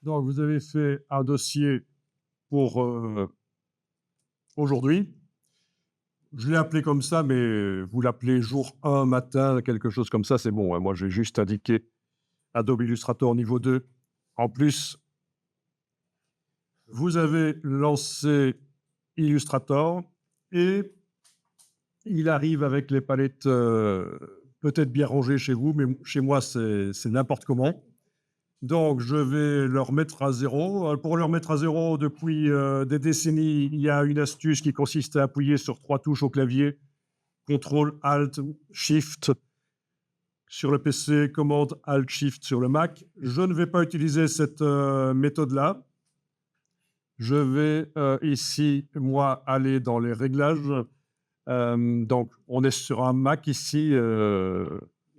Donc, vous avez fait un dossier pour aujourd'hui. Je l'ai appelé comme ça, mais vous l'appelez jour 1 matin, quelque chose comme ça, c'est bon, hein. Moi, j'ai juste indiqué Adobe Illustrator niveau 2. En plus, vous avez lancé Illustrator et il arrive avec les palettes peut-être bien rangées chez vous, mais chez moi, c'est n'importe comment. Donc, je vais le remettre à zéro. Pour le remettre à zéro, depuis des décennies, il y a une astuce qui consiste à appuyer sur 3 touches au clavier, CTRL, ALT, SHIFT sur le PC, commande, ALT, SHIFT sur le Mac. Je ne vais pas utiliser cette méthode-là. Je vais ici, moi, aller dans les réglages. Donc, on est sur un Mac ici.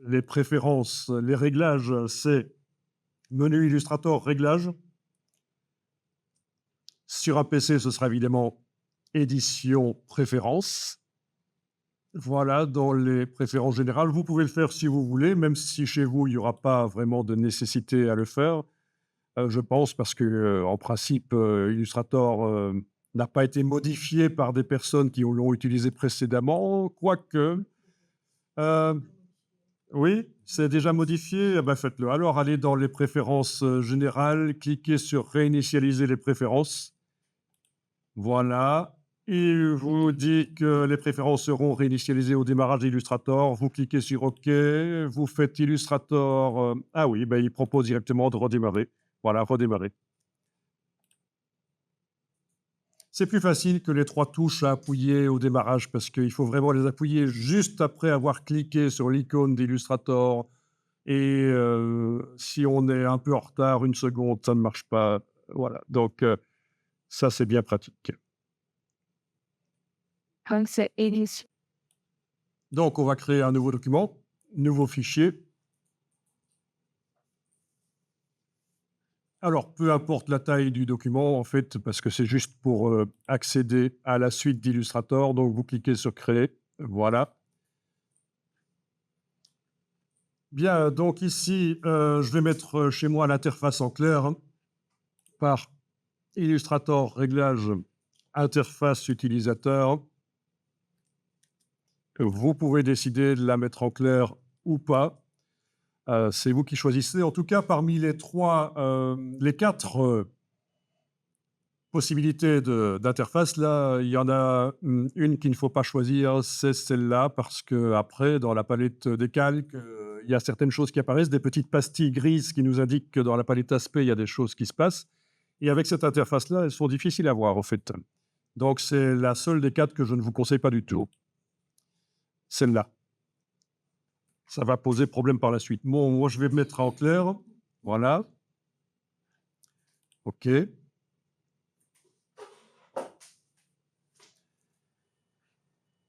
Les préférences, les réglages, c'est menu Illustrator, réglages. Sur un PC, ce sera évidemment édition, préférences. Voilà, dans les préférences générales, vous pouvez le faire si vous voulez, même si chez vous, il n'y aura pas vraiment de nécessité à le faire. Je pense parce que, en principe, Illustrator n'a pas été modifié par des personnes qui l'ont utilisé précédemment, quoique. Euh, oui, c'est déjà modifié, eh ben faites-le. Alors, allez dans les préférences générales, cliquez sur réinitialiser les préférences. Voilà. Il vous dit que les préférences seront réinitialisées au démarrage d'Illustrator. Vous cliquez sur OK, vous faites Illustrator. Ah oui, ben, il propose directement de redémarrer. Voilà, redémarrer. C'est plus facile que les 3 touches à appuyer au démarrage parce qu'il faut vraiment les appuyer juste après avoir cliqué sur l'icône d'Illustrator. Et si on est un peu en retard, une seconde, ça ne marche pas. Voilà, donc ça, c'est bien pratique. Donc, c'est édition. Donc, on va créer un nouveau document, nouveau fichier. Alors, peu importe la taille du document, en fait, parce que c'est juste pour accéder à la suite d'Illustrator. Donc, vous cliquez sur Créer. Voilà. Bien, donc ici, je vais mettre chez moi l'interface en clair hein, par Illustrator, réglage, interface utilisateur. Vous pouvez décider de la mettre en clair ou pas. C'est vous qui choisissez. En tout cas, parmi les 4 possibilités d'interface, là, il y en a une qu'il ne faut pas choisir, c'est celle-là, parce que après, dans la palette des calques, il y a certaines choses qui apparaissent, des petites pastilles grises qui nous indiquent que dans la palette aspect, il y a des choses qui se passent. Et avec cette interface-là, elles sont difficiles à voir, en fait. Donc, c'est la seule des 4 que je ne vous conseille pas du tout. Celle-là. Ça va poser problème par la suite. Bon, moi, je vais me mettre en clair. Voilà. OK.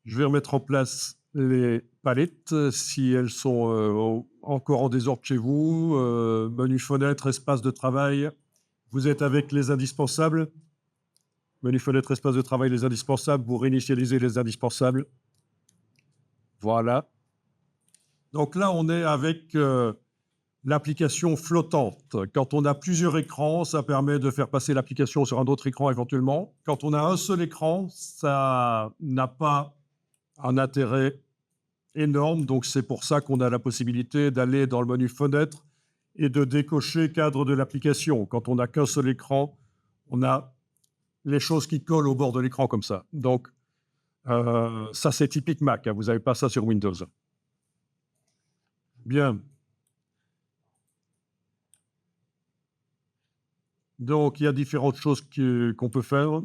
Je vais remettre en place les palettes, si elles sont encore en désordre chez vous. Menu fenêtre, espace de travail. Vous êtes avec les indispensables. Menu fenêtre, espace de travail, les indispensables. Vous réinitialisez les indispensables. Voilà. Donc là, on est avec l'application flottante. Quand on a plusieurs écrans, ça permet de faire passer l'application sur un autre écran éventuellement. Quand on a un seul écran, ça n'a pas un intérêt énorme. Donc, c'est pour ça qu'on a la possibilité d'aller dans le menu fenêtre et de décocher cadre de l'application. Quand on n'a qu'un seul écran, on a les choses qui collent au bord de l'écran comme ça. Donc, ça, c'est typique Mac. Hein. Vous n'avez pas ça sur Windows. Bien. Donc, il y a différentes choses qu'on peut faire.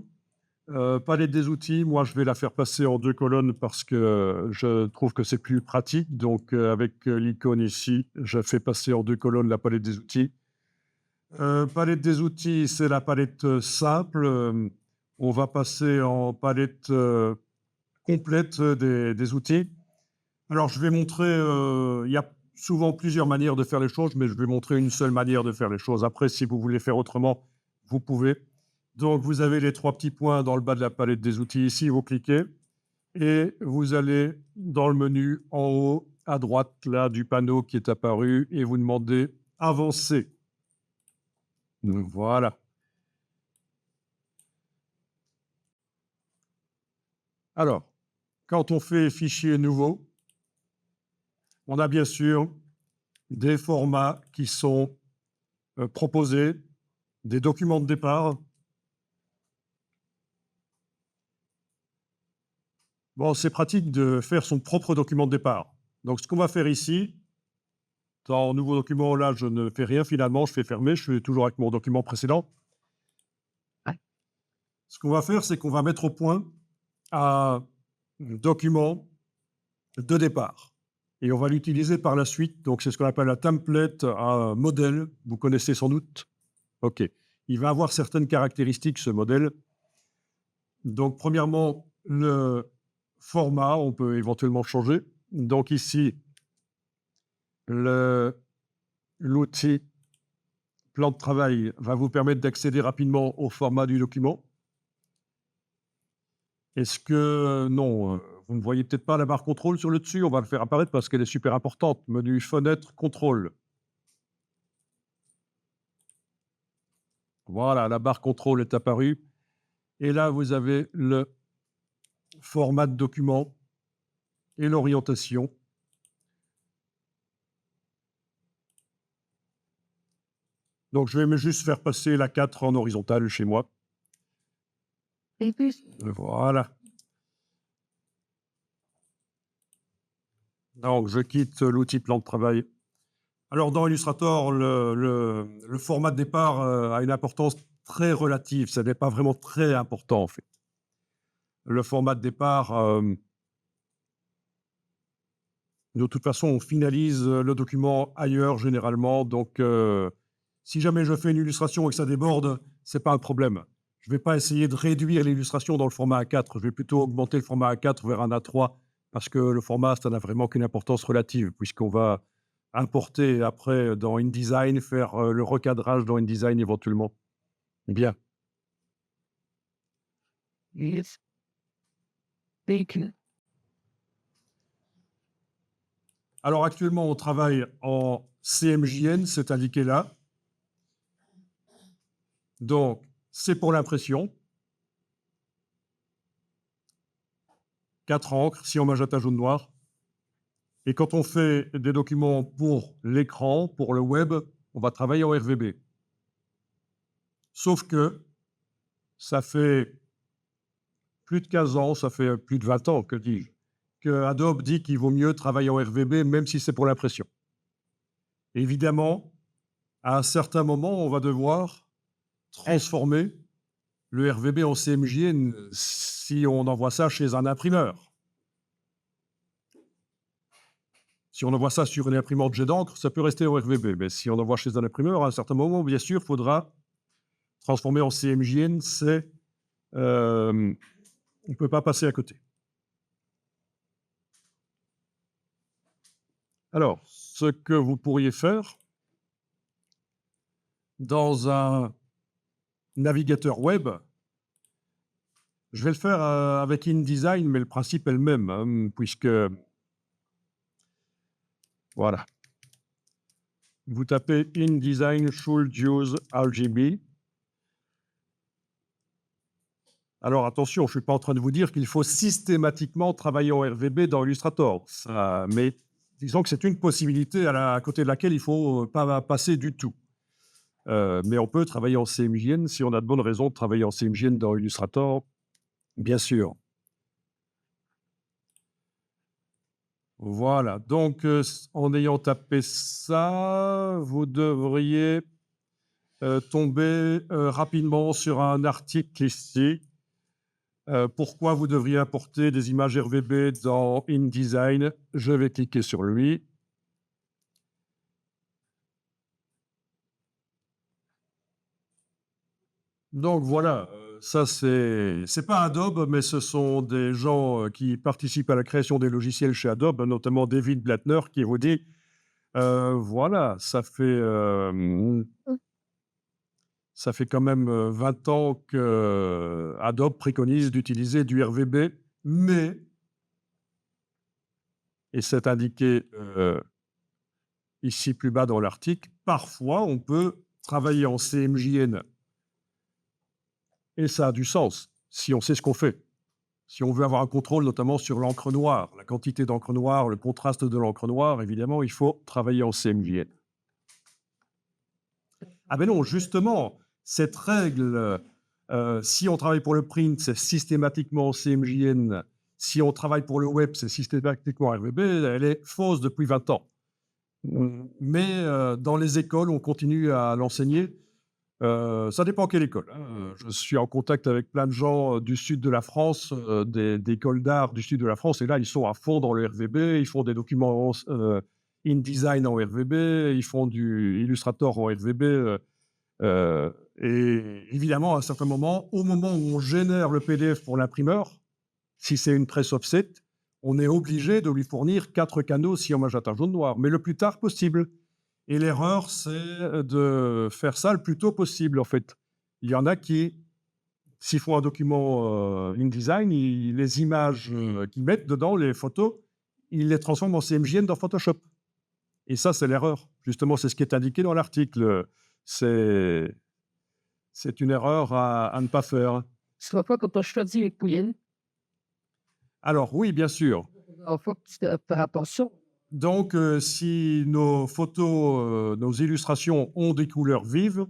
Palette des outils, moi, je vais la faire passer en 2 colonnes parce que je trouve que c'est plus pratique. Donc, avec l'icône ici, je fais passer en 2 colonnes la palette des outils. Palette des outils, c'est la palette simple. On va passer en palette complète des outils. Alors, je vais montrer, il y a souvent plusieurs manières de faire les choses, mais je vais montrer une seule manière de faire les choses. Après, si vous voulez faire autrement, vous pouvez. Donc, vous avez les 3 petits points dans le bas de la palette des outils ici, vous cliquez et vous allez dans le menu en haut à droite là du panneau qui est apparu et vous demandez avancer. Voilà. Alors, quand on fait fichier nouveau, on a bien sûr des formats qui sont proposés, des documents de départ. Bon, c'est pratique de faire son propre document de départ. Donc, ce qu'on va faire ici, dans nouveau document, là, je ne fais rien finalement, je fais fermer, je suis toujours avec mon document précédent. Ouais. Ce qu'on va faire, c'est qu'on va mettre au point un document de départ. Et on va l'utiliser par la suite. Donc, c'est ce qu'on appelle un template, un modèle. Vous connaissez sans doute. OK. Il va avoir certaines caractéristiques, ce modèle. Donc, premièrement, le format, on peut éventuellement changer. Donc, ici, l'outil plan de travail va vous permettre d'accéder rapidement au format du document. Est-ce que non, vous ne voyez peut-être pas la barre contrôle sur le dessus? On va le faire apparaître parce qu'elle est super importante. Menu fenêtre contrôle. Voilà, la barre contrôle est apparue et là, vous avez le format de document et l'orientation. Donc je vais juste faire passer la 4 en horizontale chez moi. Voilà. Donc je quitte l'outil plan de travail. Alors dans Illustrator, le format de départ, a une importance très relative. Ça n'est pas vraiment très important, en fait. Le format de départ, de toute façon, on finalise, le document ailleurs généralement, donc si jamais je fais une illustration et que ça déborde, c'est pas un problème. Je vais pas essayer de réduire l'illustration dans le format A4, je vais plutôt augmenter le format A4 vers un A3 parce que le format, ça n'a vraiment qu'une importance relative puisqu'on va importer après dans InDesign, faire, le recadrage dans InDesign éventuellement. Bien. Yes. Bacon. Alors actuellement, on travaille en CMJN, c'est indiqué là. Donc, c'est pour l'impression. 4 encres, si en magenta, jaune, noir. Et quand on fait des documents pour l'écran, pour le web, on va travailler en RVB. Sauf que ça fait plus de 15 ans, ça fait plus de 20 ans, que dis-je, que Adobe dit qu'il vaut mieux travailler en RVB, même si c'est pour l'impression. Évidemment, à un certain moment, on va devoir transformer le RVB en CMJN si on envoie ça chez un imprimeur. Si on envoie ça sur une imprimante jet d'encre, ça peut rester en RVB. Mais si on envoie chez un imprimeur, à un certain moment, bien sûr, il faudra transformer en CMJN. On ne peut pas passer à côté. Alors, ce que vous pourriez faire dans un navigateur web, je vais le faire avec InDesign, mais le principe est le même, hein, puisque, voilà, vous tapez InDesign should use RGB. Alors attention, je ne suis pas en train de vous dire qu'il faut systématiquement travailler en RVB dans Illustrator, mais disons que c'est une possibilité à côté de laquelle il ne faut pas passer du tout. Mais on peut travailler en CMJN si on a de bonnes raisons de travailler en CMJN dans Illustrator, bien sûr. Voilà, donc en ayant tapé ça, vous devriez tomber rapidement sur un article ici. Pourquoi vous devriez importer des images RVB dans InDesign? Je vais cliquer sur lui. Donc voilà, ça c'est pas Adobe, mais ce sont des gens, qui participent à la création des logiciels chez Adobe, notamment David Blattner qui vous dit, voilà, ça fait quand même, 20 ans que Adobe préconise d'utiliser du RVB, mais et c'est indiqué, ici plus bas dans l'article, parfois on peut travailler en CMJN, et ça a du sens si on sait ce qu'on fait. Si on veut avoir un contrôle notamment sur l'encre noire, la quantité d'encre noire, le contraste de l'encre noire, évidemment, il faut travailler en CMJN. Ah ben non, justement, cette règle, si on travaille pour le print, c'est systématiquement en CMJN. Si on travaille pour le web, c'est systématiquement RVB. Elle est fausse depuis 20 ans. Mais dans les écoles, on continue à l'enseigner. Ça dépend quelle école, hein. Je suis en contact avec plein de gens du sud de la France, d'écoles d'art du sud de la France, et là, ils sont à fond dans le RVB. Ils font des documents InDesign en RVB, ils font du Illustrator en RVB. Et évidemment, à un certain moment, au moment où on génère le PDF pour l'imprimeur, si c'est une presse offset, on est obligé de lui fournir 4 canaux si en magenta jaune noir, mais le plus tard possible. Et l'erreur, c'est de faire ça le plus tôt possible, en fait. Il y en a qui, s'ils font un document InDesign, les images qu'ils mettent dedans, les photos, ils les transforment en CMJN dans Photoshop. Et ça, c'est l'erreur. Justement, c'est ce qui est indiqué dans l'article. C'est une erreur à ne pas faire. Soit pas quand on choisit les couleurs, Alors oui, bien sûr. il faut faire attention. Donc, si nos photos, nos illustrations ont des couleurs vives,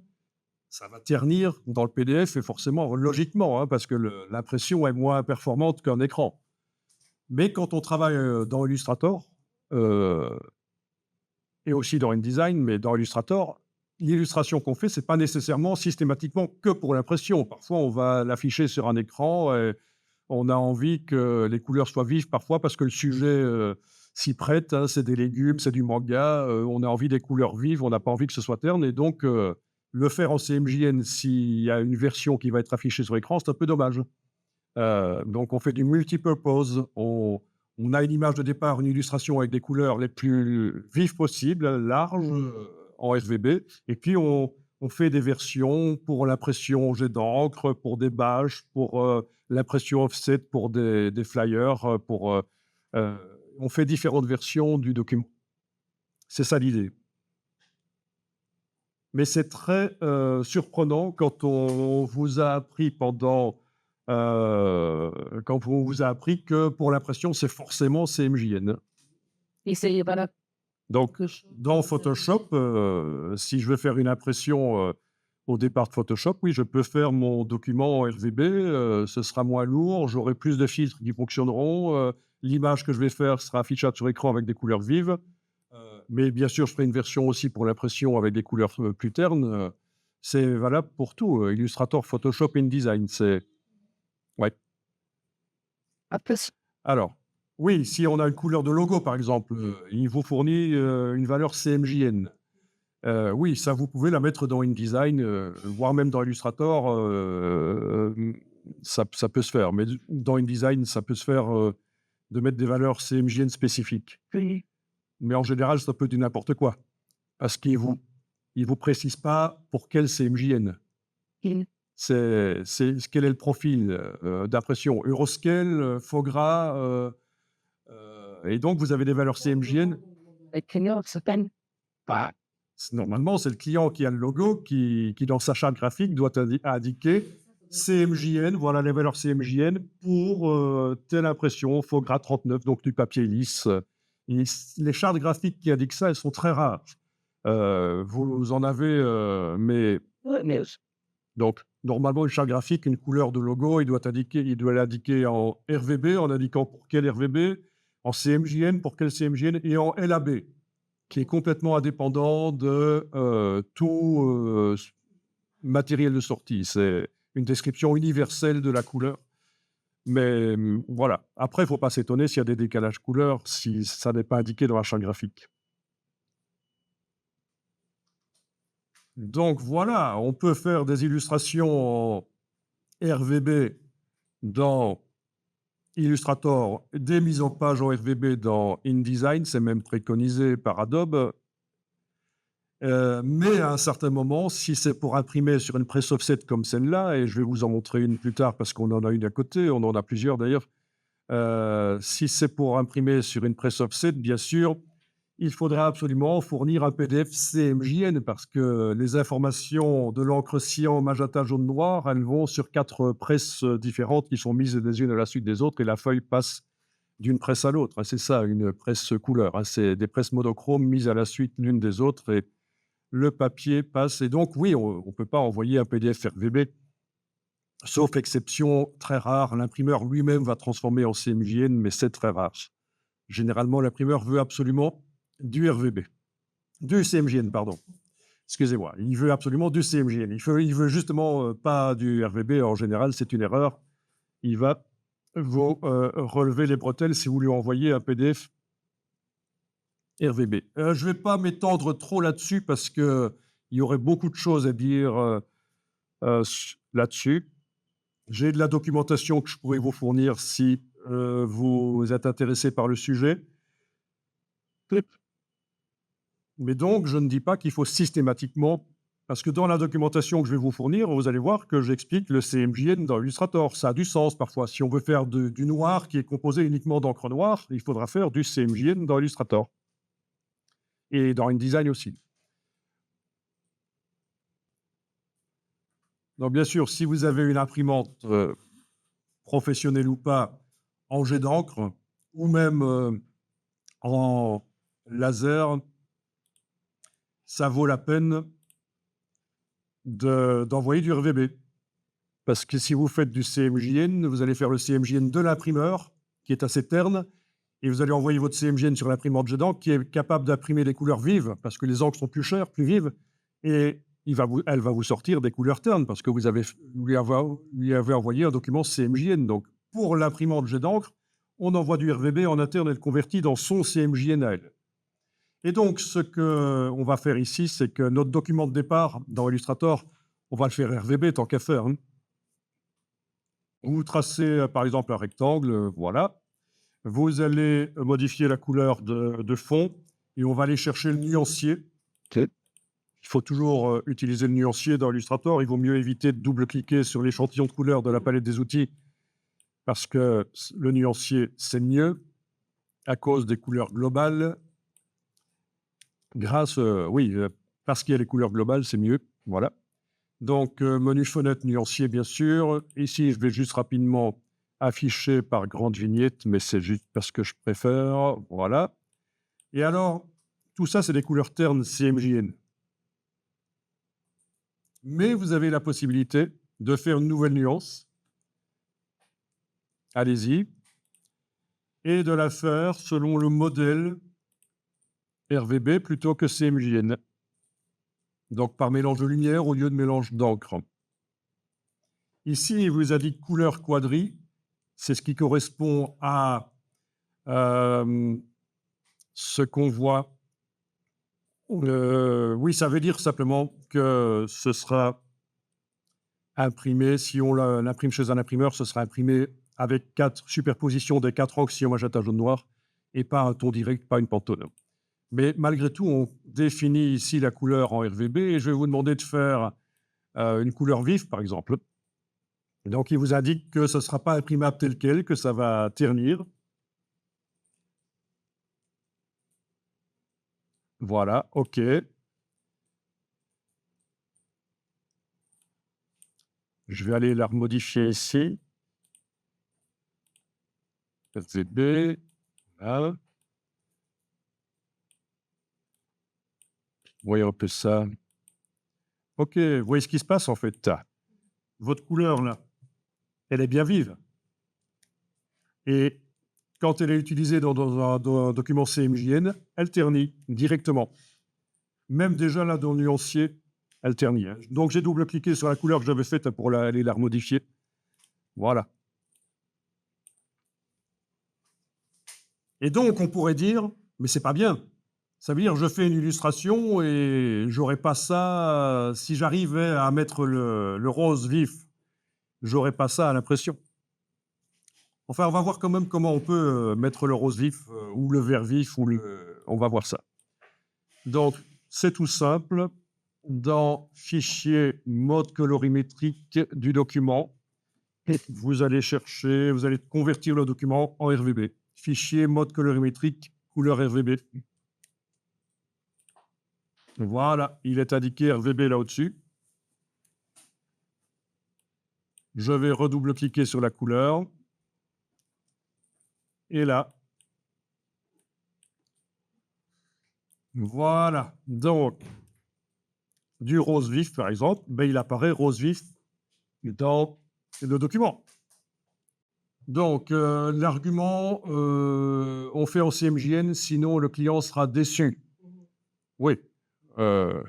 ça va ternir dans le PDF et forcément, logiquement, hein, parce que l'impression est moins performante qu'un écran. Mais quand on travaille dans Illustrator, et aussi dans InDesign, mais dans Illustrator, l'illustration qu'on fait, c'est pas nécessairement systématiquement que pour l'impression. Parfois, on va l'afficher sur un écran et on a envie que les couleurs soient vives parfois parce que le sujet s'y prête, hein, c'est des légumes, c'est du manga, on a envie des couleurs vives, on n'a pas envie que ce soit terne, et donc le faire en CMJN s'il y a une version qui va être affichée sur l'écran, c'est un peu dommage. Donc on fait du multipurpose, on a une image de départ, une illustration avec des couleurs les plus vives possibles, larges, en RVB, et puis on fait des versions pour l'impression jet d'encre, pour des badges, pour l'impression offset, pour des flyers, on fait différentes versions du document. C'est ça l'idée. Mais c'est très surprenant quand on vous a appris quand on vous a appris que pour l'impression, c'est forcément CMJN. Et c'est voilà. Donc, que je- dans Photoshop, si je veux faire une impression au départ de Photoshop, oui, je peux faire mon document en RVB, ce sera moins lourd, j'aurai plus de filtres qui fonctionneront, l'image que je vais faire sera affichable sur écran avec des couleurs vives. Mais bien sûr, je ferai une version aussi pour l'impression avec des couleurs plus ternes. C'est valable pour tout, Illustrator, Photoshop, InDesign. Ouais. Après, c'est Alors, oui, si on a une couleur de logo, par exemple, il vous fournit une valeur CMJN. Oui, ça, vous pouvez la mettre dans InDesign, voire même dans Illustrator, ça peut se faire. Mais dans InDesign, ça peut se faire de mettre des valeurs CMJN spécifiques. plus Mais en général, ça peut être du n'importe quoi. Parce qu'il vous précise pas pour quel CMJN. in Quel est le profil d'impression Euroscale, Fogra, et donc vous avez des valeurs CMJN. les clients se peignent pas. Normalement, c'est le client qui a le logo qui dans sa charte graphique, doit indiquer CMJN, voilà les valeurs CMJN pour telle impression, Fogra 39, donc du papier lisse. Et les chartes graphiques qui indiquent ça, elles sont très rares. Vous en avez, mais Ouais, mais donc, normalement, une charte graphique, une couleur de logo, il doit l'indiquer en RVB, en indiquant pour quel RVB, en CMJN, pour quel CMJN, et en LAB, qui est complètement indépendant de tout matériel de sortie. C'est une description universelle de la couleur. Mais voilà. Après, il ne faut pas s'étonner s'il y a des décalages couleurs, si ça n'est pas indiqué dans la charte graphique. Donc voilà, on peut faire des illustrations en RVB dans Illustrator, des mises en page en RVB dans InDesign, c'est même préconisé par Adobe. Mais à un certain moment, si c'est pour imprimer sur une presse offset comme celle-là, et je vais vous en montrer une plus tard parce qu'on en a une à côté, on en a plusieurs d'ailleurs. Si c'est pour imprimer sur une presse offset, bien sûr, il faudra absolument fournir un PDF CMJN parce que les informations de l'encre cyan, magenta, jaune, noir, elles vont sur 4 presses différentes qui sont mises les unes à la suite des autres et la feuille passe d'une presse à l'autre, hein. C'est ça, une presse couleur, hein. C'est des presses monochromes mises à la suite l'une des autres et le papier passe. Et donc, oui, on ne peut pas envoyer un PDF RVB, sauf exception très rare. L'imprimeur lui-même va transformer en CMJN, mais c'est très rare. Généralement, l'imprimeur veut absolument du RVB, du CMJN, pardon. Excusez-moi, il veut absolument du CMJN. Il veut justement pas du RVB. En général, c'est une erreur. Il va vous relever les bretelles si vous lui envoyez un PDF RVB. Je ne vais pas m'étendre trop là-dessus parce qu'il y aurait beaucoup de choses à dire là-dessus. J'ai de la documentation que je pourrais vous fournir si vous êtes intéressé par le sujet. Mais donc, je ne dis pas qu'il faut systématiquement, parce que dans la documentation que je vais vous fournir, vous allez voir que j'explique le CMJN dans Illustrator. Ça a du sens parfois. Si on veut faire du noir qui est composé uniquement d'encre noire, il faudra faire du CMJN dans Illustrator. Et dans InDesign aussi. Donc, bien sûr, si vous avez une imprimante professionnelle ou pas, en jet d'encre, ou même en laser, ça vaut la peine d'envoyer du RVB. Parce que si vous faites du CMJN, vous allez faire le CMJN de l'imprimeur, qui est assez terne, et vous allez envoyer votre CMJN sur l'imprimante jet d'encre, qui est capable d'imprimer des couleurs vives, parce que les encres sont plus chères, plus vives, et elle va vous sortir des couleurs ternes, parce que vous lui avez envoyé un document CMJN. Donc, pour l'imprimante jet d'encre, on envoie du RVB en interne et le convertit dans son CMJN à elle. Et donc, ce qu'on va faire ici, c'est que notre document de départ dans Illustrator, on va le faire RVB tant qu'à faire, hein. Vous tracez, par exemple, un rectangle, voilà. Vous allez modifier la couleur de fond et on va aller chercher le nuancier. Il faut toujours utiliser le nuancier dans Illustrator. Il vaut mieux éviter de double-cliquer sur l'échantillon de couleurs de la palette des outils parce que le nuancier, c'est mieux à cause des couleurs globales. Parce qu'il y a les couleurs globales, c'est mieux. Voilà. Donc, menu fenêtre nuancier, bien sûr. Ici, je vais juste rapidement afficher par grande vignette, mais c'est juste parce que je préfère. Voilà. Et alors, tout ça, c'est des couleurs ternes CMJN. Mais vous avez la possibilité de faire une nouvelle nuance. Allez-y. Et de la faire selon le modèle RVB plutôt que CMJN. Donc, par mélange de lumière au lieu de mélange d'encre. Ici, il vous indique couleur quadri. C'est ce qui correspond à ce qu'on voit. Oui, ça veut dire simplement que ce sera imprimé, si on l'imprime chez un imprimeur, ce sera imprimé avec 4 superpositions des 4 encres cyan, magenta, jaune, noir, et pas un ton direct, pas une Pantone. Mais malgré tout, on définit ici la couleur en RVB, et je vais vous demander de faire une couleur vive, par exemple. Donc, il vous indique que ce ne sera pas imprimable tel quel, que ça va ternir. Voilà, OK. Je vais aller la remodifier ici. RVB, voilà. Voyons un peu ça. OK, vous voyez ce qui se passe en fait. Votre couleur là, elle est bien vive. Et quand elle est utilisée dans un document CMJN, elle ternit directement. Même déjà là dans le nuancier, elle ternit, hein. Donc j'ai double-cliqué sur la couleur que j'avais faite pour aller la remodifier. Voilà. Et donc on pourrait dire, mais c'est pas bien. Ça veut dire je fais une illustration et j'aurais pas ça, si j'arrivais à mettre le rose vif, j'aurais pas ça à l'impression. Enfin, on va voir quand même comment on peut mettre le rose vif ou le vert vif, on va voir ça. Donc, c'est tout simple. Dans Fichier, mode colorimétrique du document, vous allez convertir le document en RVB. Fichier, mode colorimétrique, couleur RVB. Voilà, il est indiqué RVB là au-dessus. Je vais redouble-cliquer sur la couleur. Et là. Voilà. Donc, du rose vif, par exemple, ben, il apparaît rose vif dans le document. Donc, l'argument, on fait en CMJN, sinon le client sera déçu. Oui. Le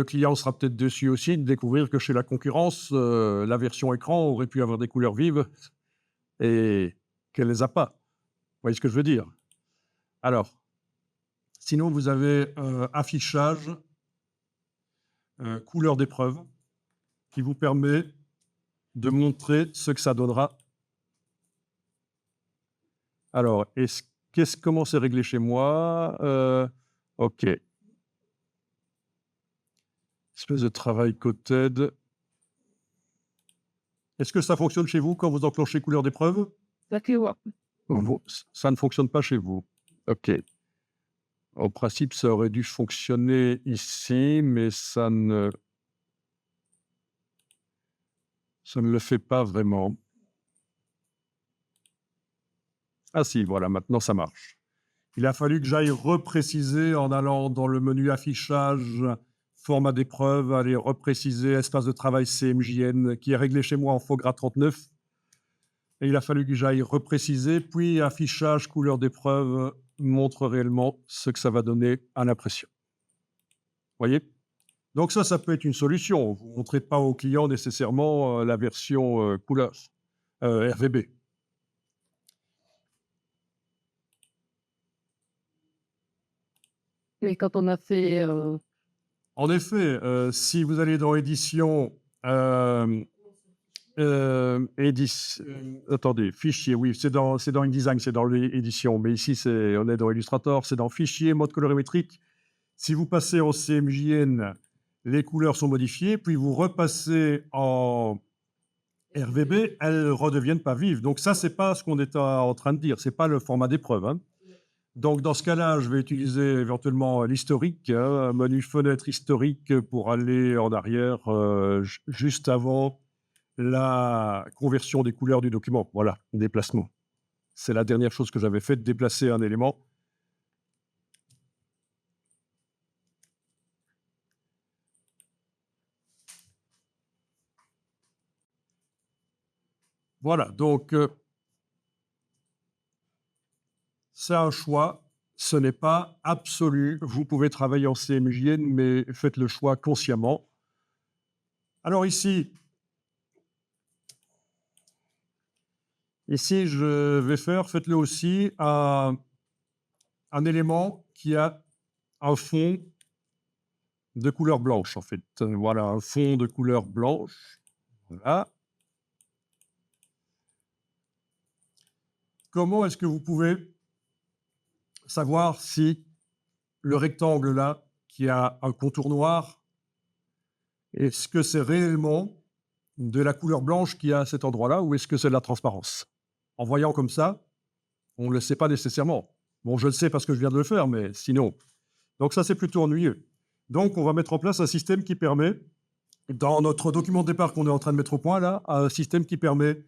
client sera peut-être déçu aussi de découvrir que chez la concurrence, la version écran aurait pu avoir des couleurs vives et qu'elle ne les a pas. Vous voyez ce que je veux dire? Alors, sinon, vous avez affichage, couleur d'épreuve, qui vous permet de montrer ce que ça donnera. Alors, comment c'est réglé chez moi? OK. Espèce de travail coded. Est-ce que ça fonctionne chez vous quand vous enclenchez couleur d'épreuve? D'accord. Ça ne fonctionne pas chez vous. OK. Au principe, ça aurait dû fonctionner ici, mais ça ne le fait pas vraiment. Ah si, voilà, maintenant ça marche. Il a fallu que j'aille repréciser en allant dans le menu affichage, format d'épreuve, aller repréciser espace de travail CMJN, qui est réglé chez moi en FOGRA 39. Et il a fallu que j'aille repréciser, puis affichage couleur d'épreuve montre réellement ce que ça va donner à l'impression. Vous voyez? Donc ça peut être une solution. Vous ne montrez pas au client nécessairement la version couleur, RVB. Et quand on a fait En effet, si vous allez dans édition, attendez, fichier, oui, c'est dans InDesign, c'est dans l'édition, mais ici, on est dans Illustrator, c'est dans fichier, mode colorimétrique. Si vous passez en CMJN, les couleurs sont modifiées, puis vous repassez en RVB, elles ne redeviennent pas vives. Donc ça, c'est pas ce qu'on est en train de dire, c'est pas le format d'épreuve, hein. Donc, dans ce cas-là, je vais utiliser éventuellement l'historique, hein, un menu fenêtre historique pour aller en arrière juste avant la conversion des couleurs du document. Voilà, déplacement. C'est la dernière chose que j'avais faite, déplacer un élément. Voilà, donc c'est un choix. Ce n'est pas absolu. Vous pouvez travailler en CMJN, mais faites le choix consciemment. Alors ici, je vais faire, faites-le aussi, un élément qui a un fond de couleur blanche, en fait. Voilà, un fond de couleur blanche. Voilà. Comment est-ce que vous pouvez savoir si le rectangle là, qui a un contour noir, est-ce que c'est réellement de la couleur blanche qu'il y a à cet endroit-là ou est-ce que c'est de la transparence? En voyant comme ça, on ne le sait pas nécessairement. Bon, je le sais parce que je viens de le faire, mais sinon. Donc ça, c'est plutôt ennuyeux. Donc, on va mettre en place un système qui permet, dans notre document de départ qu'on est en train de mettre au point là, un système qui permet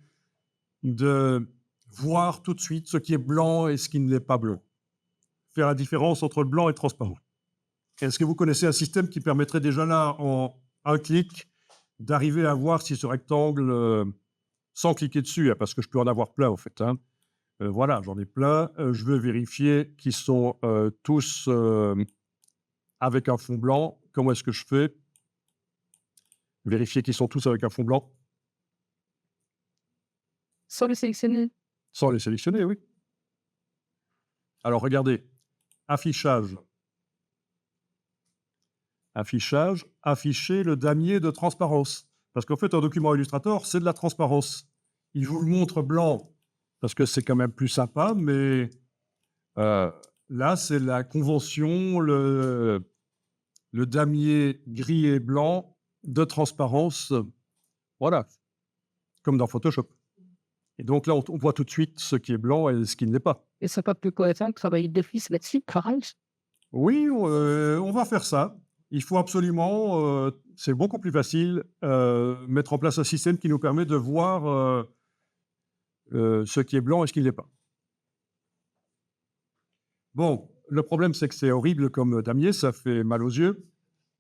de voir tout de suite ce qui est blanc et ce qui ne l'est pas blanc. Faire la différence entre le blanc et le transparent. Est-ce que vous connaissez un système qui permettrait déjà là, en un clic, d'arriver à voir si ce rectangle, sans cliquer dessus, hein, parce que je peux en avoir plein en fait, hein. Voilà, j'en ai plein. Je veux vérifier qu'ils sont tous avec un fond blanc. Comment est-ce que je fais? Vérifier qu'ils sont tous avec un fond blanc. sans le sélectionner. Sans les sélectionner, oui. Alors regardez, affichage. Affichage, afficher le damier de transparence. Parce qu'en fait, un document Illustrator, c'est de la transparence. Il vous le montre blanc parce que c'est quand même plus sympa, mais là, c'est la convention, le damier gris et blanc de transparence. Voilà, comme dans Photoshop. Et donc là, on voit tout de suite ce qui est blanc et ce qui ne l'est pas. Et ça pas plus cohérent de travailler d'office là-dessus, pareil. Oui, on va faire ça. Il faut absolument, c'est beaucoup plus facile, mettre en place un système qui nous permet de voir, ce qui est blanc et ce qui ne l'est pas. Bon, le problème, c'est que c'est horrible comme damier, ça fait mal aux yeux.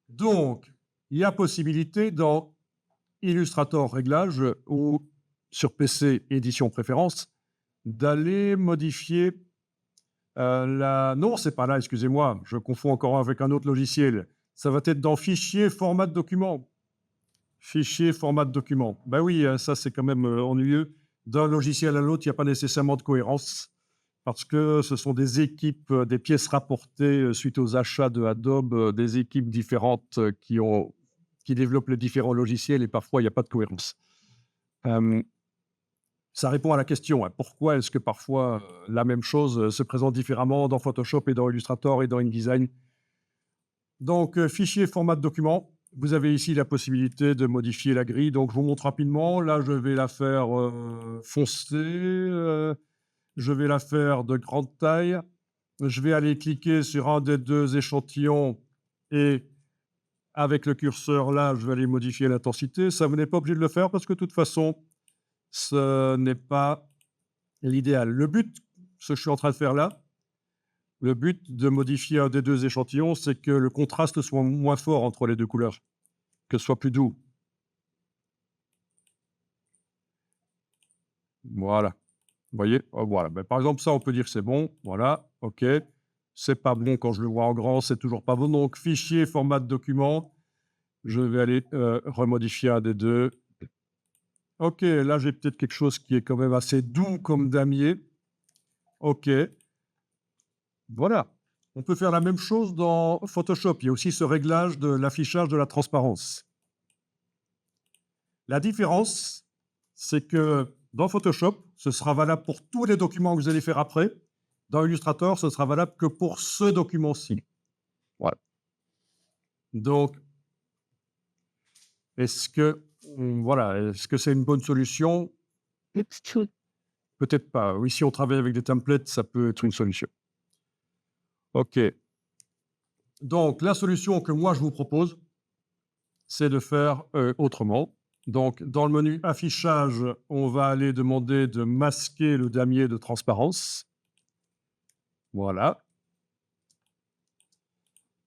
Donc, il y a possibilité dans Illustrator Réglages ou sur PC Édition Préférence d'aller modifier la... Non, c'est pas là, excusez-moi, je confonds encore avec un autre logiciel. Ça va être dans Fichier, format de document. Fichier, format de document. Ben oui, ça c'est quand même ennuyeux. D'un logiciel à l'autre, il n'y a pas nécessairement de cohérence parce que ce sont des équipes, des pièces rapportées suite aux achats de Adobe, des équipes différentes qui développent les différents logiciels et parfois il n'y a pas de cohérence. Ça répond à la question, hein, pourquoi est-ce que parfois la même chose se présente différemment dans Photoshop et dans Illustrator et dans InDesign. Donc, fichier, format de document. Vous avez ici la possibilité de modifier la grille. Donc, je vous montre rapidement. Là, je vais la faire foncée. Je vais la faire de grande taille. Je vais aller cliquer sur un des deux échantillons et avec le curseur là, je vais aller modifier l'intensité. Ça, vous n'êtes pas obligé de le faire parce que de toute façon, ce n'est pas l'idéal. Le but, ce que je suis en train de faire là, le but de modifier un des deux échantillons, c'est que le contraste soit moins fort entre les deux couleurs, que ce soit plus doux. Voilà. Vous voyez? Voilà. Ben, par exemple, ça, on peut dire que c'est bon. Voilà. OK. C'est pas bon quand je le vois en grand, c'est toujours pas bon. Donc, fichier, format de document. Je vais aller remodifier un des deux. OK, là, j'ai peut-être quelque chose qui est quand même assez doux comme damier. OK. Voilà. On peut faire la même chose dans Photoshop. Il y a aussi ce réglage de l'affichage de la transparence. La différence, c'est que dans Photoshop, ce sera valable pour tous les documents que vous allez faire après. Dans Illustrator, ce sera valable que pour ce document-ci. Voilà. Donc, est-ce que, voilà, est-ce que c'est une bonne solution? It's true. Peut-être pas. Oui, si on travaille avec des templates, ça peut être une solution. OK. Donc, la solution que moi, je vous propose, c'est de faire autrement. Donc, dans le menu affichage, on va aller demander de masquer le damier de transparence. Voilà.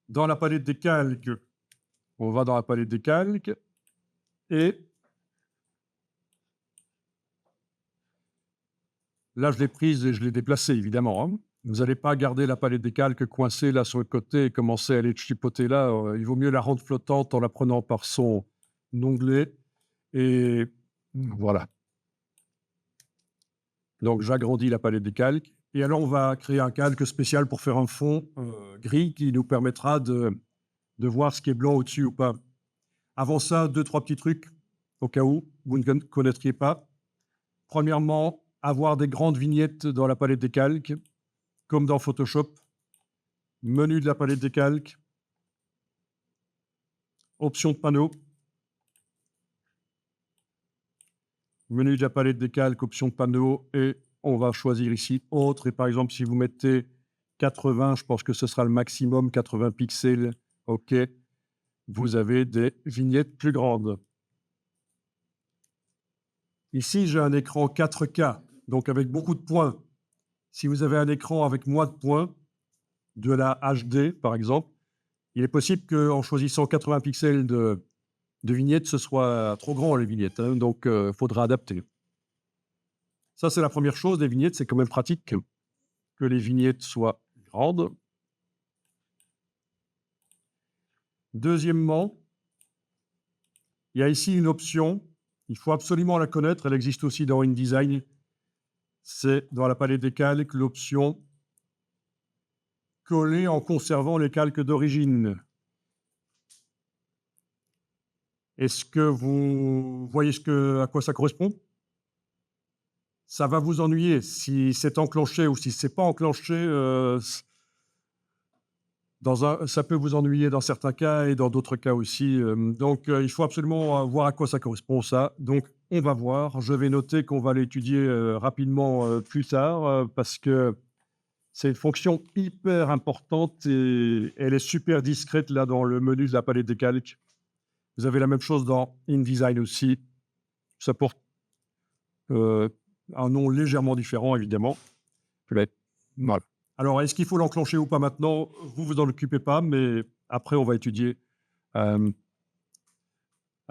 Dans la palette des calques, on va dans la palette des calques et là, je l'ai prise et je l'ai déplacée, évidemment, hein. Vous n'allez pas garder la palette des calques coincée là sur le côté et commencer à aller chipoter là. Il vaut mieux la rendre flottante en la prenant par son onglet. Et voilà. Donc, j'agrandis la palette des calques. Et alors, on va créer un calque spécial pour faire un fond gris qui nous permettra de voir ce qui est blanc au-dessus ou pas. Avant ça, 2-3 petits trucs au cas où vous ne connaîtriez pas. Premièrement, avoir des grandes vignettes dans la palette des calques, comme dans Photoshop. Menu de la palette des calques. Option de panneau. Menu de la palette des calques, option de panneau. Et on va choisir ici autre. Et par exemple, si vous mettez 80, je pense que ce sera le maximum, 80 pixels. OK. Vous avez des vignettes plus grandes. Ici, j'ai un écran 4K, donc avec beaucoup de points. Si vous avez un écran avec moins de points, de la HD par exemple, il est possible qu'en choisissant 80 pixels de vignettes, ce soit trop grand les vignettes, hein, donc il faudra adapter. Ça, c'est la première chose, les vignettes, c'est quand même pratique que les vignettes soient grandes. Deuxièmement, il y a ici une option, il faut absolument la connaître, elle existe aussi dans InDesign, c'est dans la palette des calques, l'option coller en conservant les calques d'origine. Est-ce que vous voyez à quoi ça correspond? Ça va vous ennuyer si c'est enclenché ou si c'est pas enclenché, ça peut vous ennuyer dans certains cas et dans d'autres cas aussi. Donc, il faut absolument voir à quoi ça correspond ça. Donc, on va voir. Je vais noter qu'on va l'étudier rapidement plus tard parce que C'est une fonction hyper importante et elle est super discrète là dans le menu de la palette des calques. Vous avez la même chose dans InDesign aussi. Ça porte un nom légèrement différent, évidemment. Voilà. Alors, est-ce qu'il faut l'enclencher ou pas maintenant? Vous en occupez pas, mais après, on va étudier à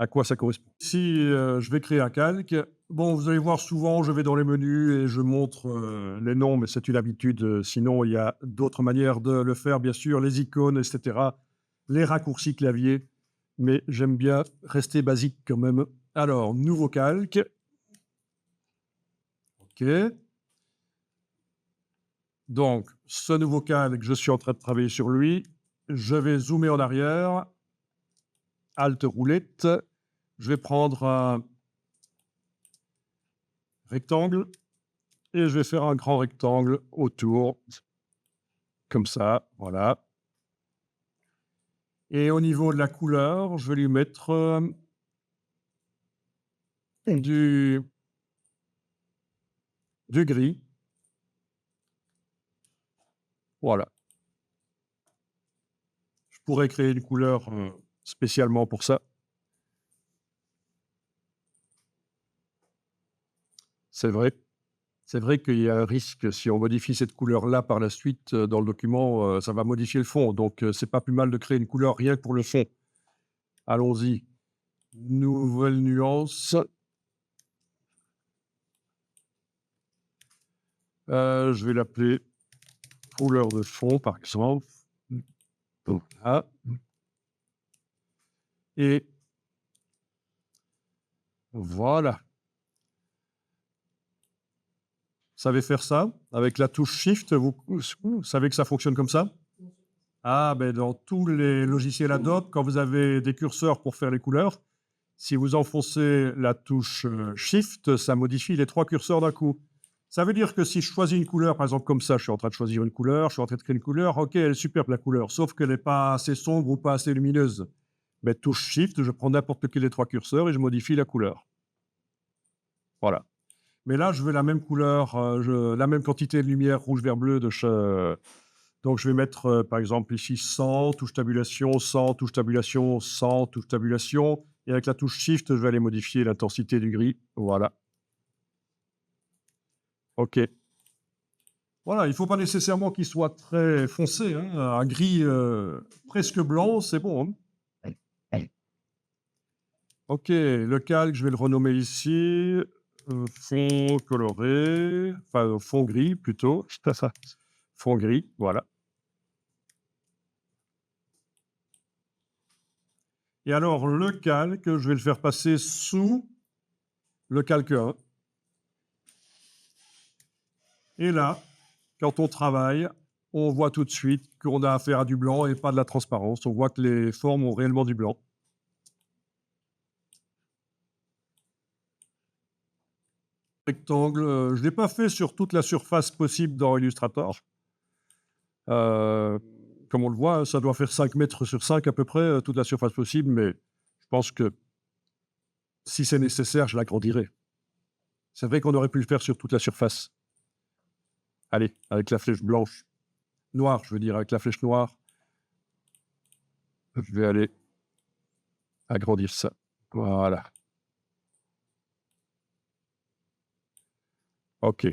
quoi ça correspond. Si je vais créer un calque, bon, vous allez voir souvent, je vais dans les menus et je montre les noms, mais c'est une habitude. Sinon, il y a d'autres manières de le faire, bien sûr, les icônes, etc., les raccourcis clavier, mais j'aime bien rester basique quand même. Alors, nouveau calque. OK. Donc, ce nouveau calque, je suis en train de travailler sur lui. Je vais zoomer en arrière. Alt roulette. Je vais prendre un rectangle et je vais faire un grand rectangle autour, comme ça, voilà. Et au niveau de la couleur, je vais lui mettre du gris. Voilà. Je pourrais créer une couleur spécialement pour ça. C'est vrai. C'est vrai qu'il y a un risque, si on modifie cette couleur-là par la suite dans le document, ça va modifier le fond. Donc, c'est pas plus mal de créer une couleur rien que pour le fond. Allons-y. Nouvelle nuance. Je vais l'appeler couleur de fond, par exemple. Voilà. Et voilà. Vous savez faire ça? Avec la touche Shift, vous savez que ça fonctionne comme ça? Ah, ben dans tous les logiciels Adobe, quand vous avez des curseurs pour faire les couleurs, si vous enfoncez la touche Shift, ça modifie les 3 curseurs d'un coup. Ça veut dire que si je choisis une couleur, par exemple comme ça, je suis en train de choisir une couleur, je suis en train de créer une couleur, ok, elle est superbe la couleur, sauf qu'elle n'est pas assez sombre ou pas assez lumineuse. Ben, touche Shift, je prends n'importe lequel des 3 curseurs et je modifie la couleur. Voilà. Mais là, je veux la même couleur, la même quantité de lumière rouge, vert, bleu de donc je vais mettre, par exemple ici 100, touche tabulation, 100, touche tabulation, 100, touche tabulation. Et avec la touche Shift, je vais aller modifier l'intensité du gris. Voilà. OK. Voilà, il ne faut pas nécessairement qu'il soit très foncé, hein. Un gris presque blanc, c'est bon, hein. OK, le calque, je vais le renommer ici fond coloré, enfin fond gris plutôt. Fond gris, voilà. Et alors, le calque, je vais le faire passer sous le calque 1. Et là, quand on travaille, on voit tout de suite qu'on a affaire à du blanc et pas de la transparence. On voit que les formes ont réellement du blanc. Rectangle, je ne l'ai pas fait sur toute la surface possible dans Illustrator. Comme on le voit, ça doit faire 5 mètres sur 5 à peu près, toute la surface possible, mais je pense que si c'est nécessaire, je l'agrandirai. C'est vrai qu'on aurait pu le faire sur toute la surface. Allez, avec la flèche blanche. Noire, je veux dire, avec la flèche noire. Je vais aller agrandir ça. Voilà. OK.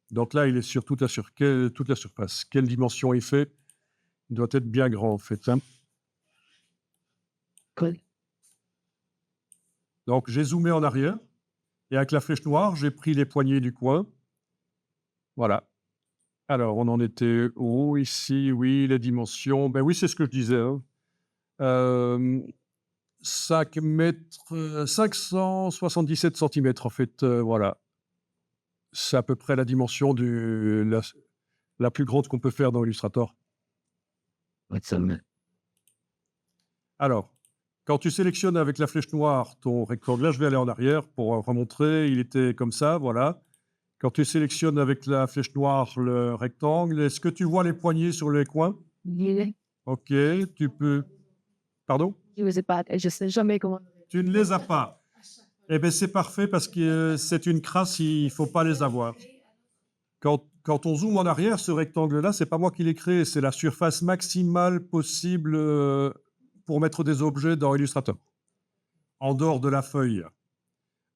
Donc là, il est sur toute la surface. Quelle dimension il fait? Il doit être bien grand, en fait, hein. Cool. Donc, j'ai zoomé en arrière et avec la flèche noire, j'ai pris les poignées du coin. Voilà. Alors, on en était où ici? Oui, les dimensions. Ben oui, c'est ce que je disais, hein. 5 mètres, 577 centimètres, en fait, voilà. C'est à peu près la dimension la plus grande qu'on peut faire dans Illustrator. Alors, quand tu sélectionnes avec la flèche noire ton rectangle, là, je vais aller en arrière pour remontrer. Il était comme ça, voilà. Quand tu sélectionnes avec la flèche noire le rectangle, est-ce que tu vois les poignées sur les coins? OK, tu peux... Pardon? Je ne sais pas, je sais jamais comment. Tu ne les as pas. Eh bien, c'est parfait parce que c'est une crasse, il ne faut pas les avoir. quand on zoome en arrière, ce rectangle-là, c'est pas moi qui l'ai créé, c'est la surface maximale possible pour mettre des objets dans Illustrator, en dehors de la feuille.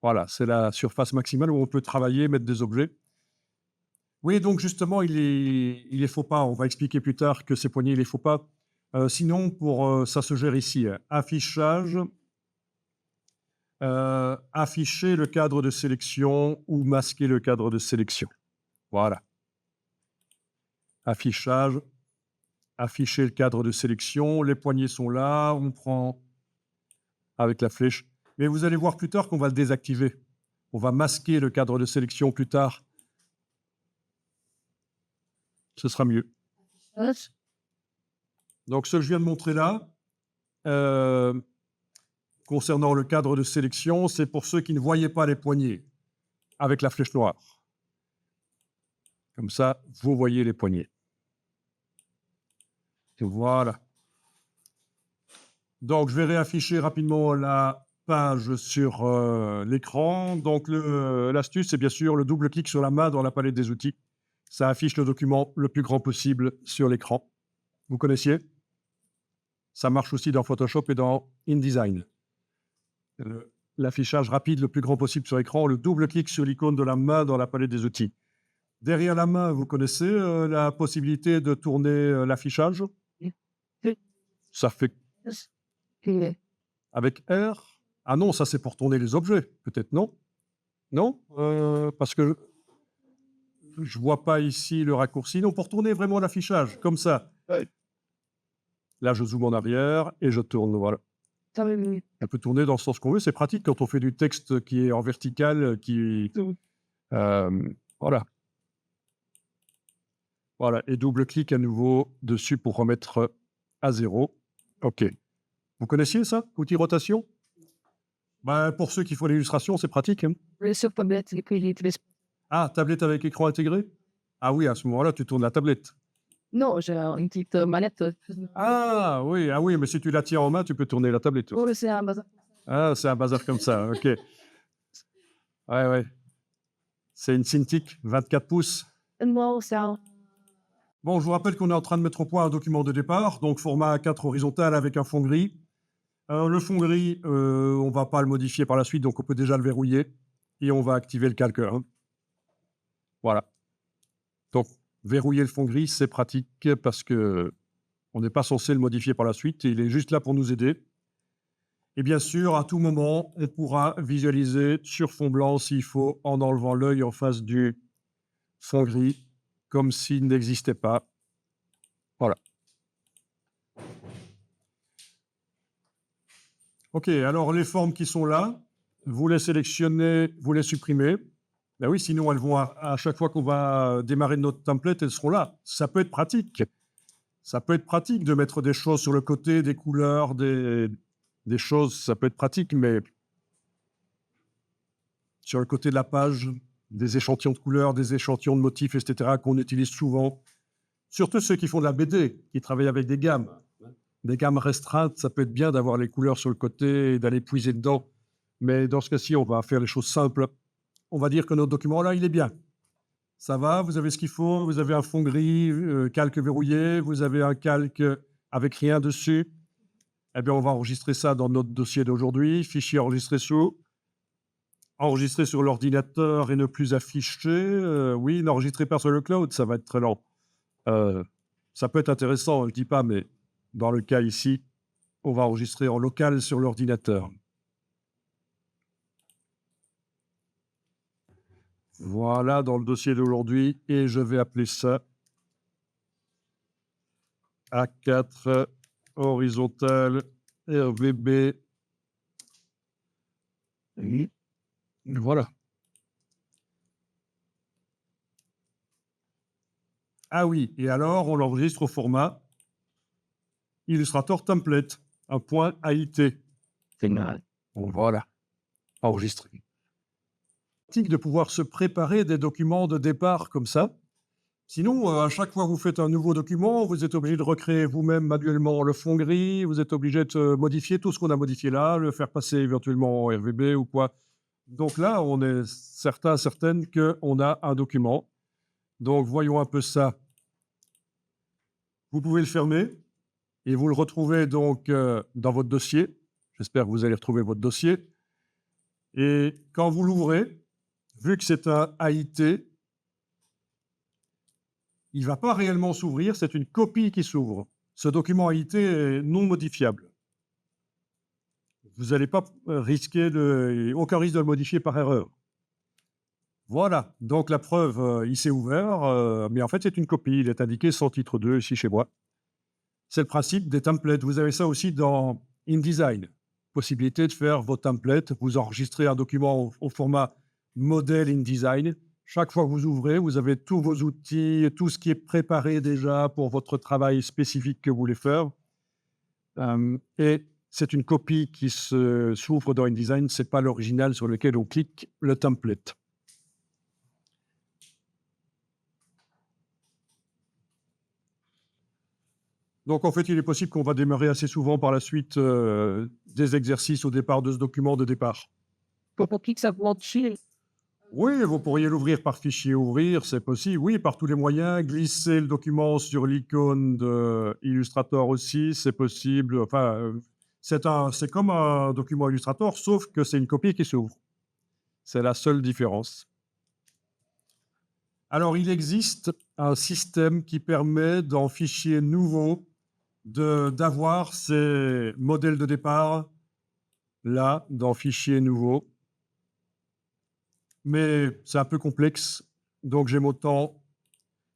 Voilà, c'est la surface maximale où on peut travailler, mettre des objets. Oui, donc justement, il les faut pas. On va expliquer plus tard que ces poignées, il les faut pas. Sinon, ça se gère ici. Affichage, afficher le cadre de sélection ou masquer le cadre de sélection. Voilà. Affichage, afficher le cadre de sélection. Les poignées sont là. On prend avec la flèche. Mais vous allez voir plus tard qu'on va le désactiver. On va masquer le cadre de sélection plus tard. Ce sera mieux. Donc, ce que je viens de montrer là, concernant le cadre de sélection, c'est pour ceux qui ne voyaient pas les poignées avec la flèche noire. Comme ça, vous voyez les poignées. Et voilà. Donc, je vais réafficher rapidement la page sur l'écran. Donc, l'astuce, c'est bien sûr le double-clic sur la main dans la palette des outils. Ça affiche le document le plus grand possible sur l'écran. Vous connaissiez? Ça marche aussi dans Photoshop et dans InDesign. L'affichage rapide le plus grand possible sur l'écran, le double-clic sur l'icône de la main dans la palette des outils. Derrière la main, vous connaissez la possibilité de tourner l'affichage? Ça fait avec R? Ah non, ça c'est pour tourner les objets, peut-être non? Non? Parce que je ne vois pas ici le raccourci. Non, pour tourner vraiment l'affichage, comme ça. Là, je zoome en arrière et je tourne, voilà. Elle peut tourner dans le sens qu'on veut. C'est pratique quand on fait du texte qui est en vertical, voilà. Voilà, et double-clic à nouveau dessus pour remettre à 0. OK. Vous connaissiez ça, outil rotation? Ben, pour ceux qui font l'illustration, c'est pratique. Hein. Ah, tablette avec écran intégré? Ah oui, à ce moment-là, tu tournes la tablette. Non, j'ai une petite manette. Ah oui, mais si tu la tiens en main, tu peux tourner la tablette. Oh, c'est un bazar. Ah, c'est un bazar comme ça, OK. Ouais. C'est une Cintiq 24 pouces. Non, c'est un... Bon, je vous rappelle qu'on est en train de mettre au point un document de départ, donc format A4 horizontal avec un fond gris. Le fond gris, on ne va pas le modifier par la suite, donc on peut déjà le verrouiller. Et on va activer le calque 1. Voilà. Donc, verrouiller le fond gris, c'est pratique parce qu'on n'est pas censé le modifier par la suite. Il est juste là pour nous aider. Et bien sûr, à tout moment, on pourra visualiser sur fond blanc s'il faut, en enlevant l'œil en face du fond gris, comme s'il n'existait pas. Voilà. OK, alors les formes qui sont là, vous les sélectionnez, vous les supprimez. Ben oui, sinon elles vont à chaque fois qu'on va démarrer notre template, elles seront là. Ça peut être pratique. Ça peut être pratique de mettre des choses sur le côté, des couleurs, des choses, ça peut être pratique, mais sur le côté de la page, des échantillons de couleurs, des échantillons de motifs, etc., qu'on utilise souvent. Surtout ceux qui font de la BD, qui travaillent avec des gammes restreintes, ça peut être bien d'avoir les couleurs sur le côté et d'aller puiser dedans. Mais dans ce cas-ci, on va faire les choses simples. On va dire que notre document, là, il est bien. Ça va, vous avez ce qu'il faut, vous avez un fond gris, calque verrouillé, vous avez un calque avec rien dessus. Eh bien, on va enregistrer ça dans notre dossier d'aujourd'hui. Fichier enregistré sous. Enregistrer sur l'ordinateur et ne plus afficher. Oui, n'enregistrez pas sur le cloud, ça va être très lent. Ça peut être intéressant, je ne dis pas, mais dans le cas ici, on va enregistrer en local sur l'ordinateur. Voilà, dans le dossier d'aujourd'hui, et je vais appeler ça A4 horizontal RVB. Voilà. Ah oui, et alors on l'enregistre au format Illustrator Template, un point AIT. Bon, voilà, enregistré. De pouvoir se préparer des documents de départ comme ça. Sinon, à chaque fois que vous faites un nouveau document, vous êtes obligé de recréer vous-même manuellement le fond gris, vous êtes obligé de modifier tout ce qu'on a modifié là, le faire passer éventuellement en RVB ou quoi. Donc là, on est certaine qu'on a un document Donc, voyons un peu ça. Vous pouvez le fermer et vous le retrouvez donc dans votre dossier. J'espère que vous allez retrouver votre dossier. Et quand vous l'ouvrez, vu que c'est un AIT, il ne va pas réellement s'ouvrir, c'est une copie qui s'ouvre. Ce document AIT est non modifiable. Vous n'allez pas risquer aucun risque de le modifier par erreur. Voilà, donc la preuve, il s'est ouvert, mais en fait c'est une copie, il est indiqué sans titre 2 ici chez moi. C'est le principe des templates. Vous avez ça aussi dans InDesign. Possibilité de faire vos templates, vous enregistrez un document au format modèle InDesign. Chaque fois que vous ouvrez, vous avez tous vos outils, tout ce qui est préparé déjà pour votre travail spécifique que vous voulez faire. Et c'est une copie qui s'ouvre dans InDesign, ce n'est pas l'original sur lequel on clique le template. Donc, en fait, il est possible qu'on va démarrer assez souvent par la suite des exercices au départ de ce document de départ. Pour que ça vous dessus. Oui, vous pourriez l'ouvrir par fichier ouvrir, c'est possible. Oui, par tous les moyens. Glisser le document sur l'icône de Illustrator aussi, c'est possible. Enfin, c'est comme un document Illustrator, sauf que c'est une copie qui s'ouvre. C'est la seule différence. Alors, il existe un système qui permet, dans fichier nouveau, d'avoir ces modèles de départ là, dans fichier nouveau. Mais c'est un peu complexe, donc j'aime autant